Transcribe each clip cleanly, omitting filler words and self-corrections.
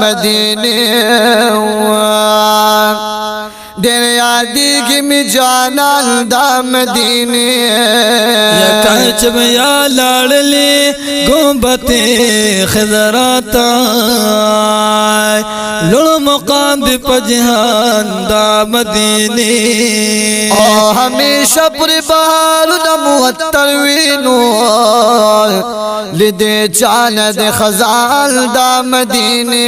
مدینه دیر یادی کی می جانان دا مدینه یا کچ بیا لاڑلی گنبت خضراتا لڑ مقام دی پجہان دا مدینے ہمیشہ پر بہار نموتر وینو لدے چاند خزان دا مدینے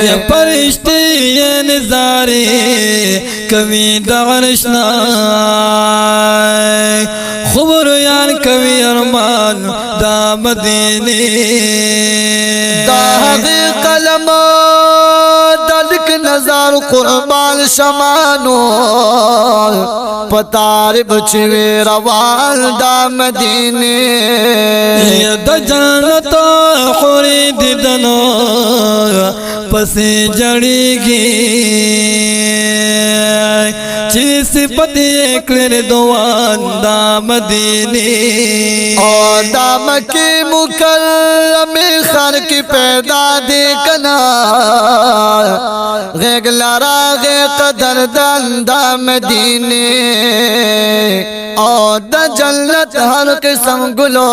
یا پرشتے یا نظارے کمی دغرشنا خبر یان کمی ارمان دا مدینے دا حقی قلم دلک نظر قربان شمانو پتارب چوی روان دا مدینے یا دا جنت خوری دیدنو پسی جڑی گی چی صفت اکلر دوان دا مدینے اور دا مکی مکرم خر کی پیدا دیکھنا غیگ لرا غیگ قدر دان دا مدینے اور دا جنت ہر قسم گلو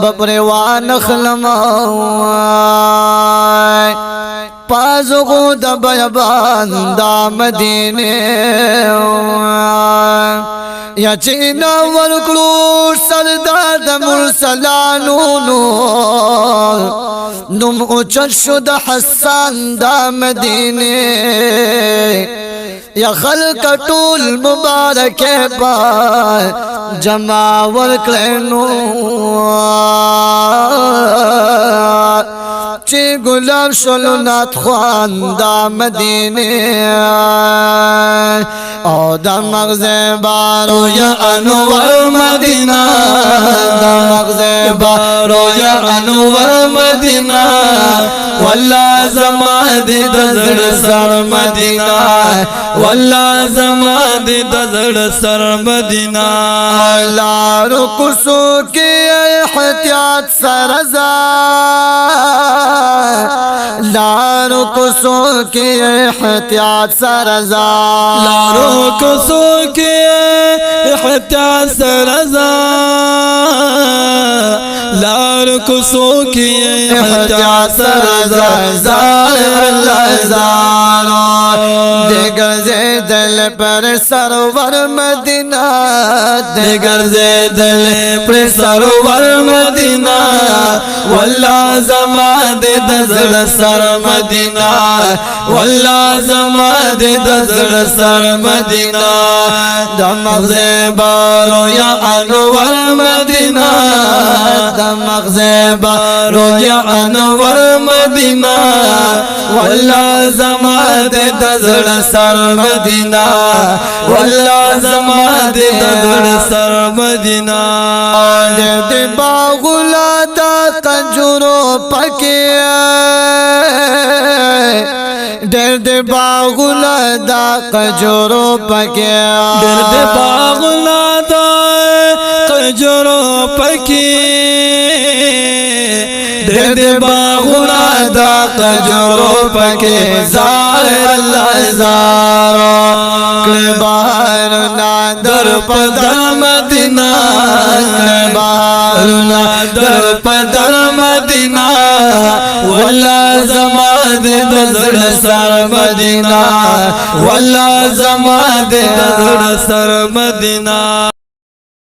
بپروان خلماؤں پازغو دا بیبان دا مدینے یا چینا ورکلو سردار دا مرسلانونو نم اچل شد حسان دا مدینے یا خلق طول مبارک پار جمع ورکلنو چی گلاب شلو نات خوان دا مدینے او دا مغز بارو یا انور مدینہ دا مغز بارو یا انور مدینہ واللہ زمان دی دزر سر مدینہ واللہ زمان دی دزر سر مدینہ لارو کسو کی احتیاط سرزا لارو کسو کی احتیاط سرزا لارو کسو کی احتیاط سرزا لارو کسو کی احتیاط سرزا زار اللہ زارو دیگر زیدل پر سرور مدینہ دیگر زیدل پر سرور مدینہ واللہ زمان دے دزر سر مدینہ واللہ زمان دے دزر سر مدینہ دمغز بارو یا انور مدینہ دمغز بارو یا انور مدینہ واللہ زمان دے دزر سر مدینہ واللہ زمان دے دزر سر مدینہ دے باغلا دا کنجورو پکیا درد باغلا دا کنجورو پکیا درد باغلا دا کنجورو پکیا درد باغلا دا کنجورو پکیا ظاہر اللہ زارو کلبار نادر پدر مدینہ کلبار نادر پدر مدینہ واللہ زمان دے دزر سر مدینہ واللہ زمان دے دزر سر مدینہ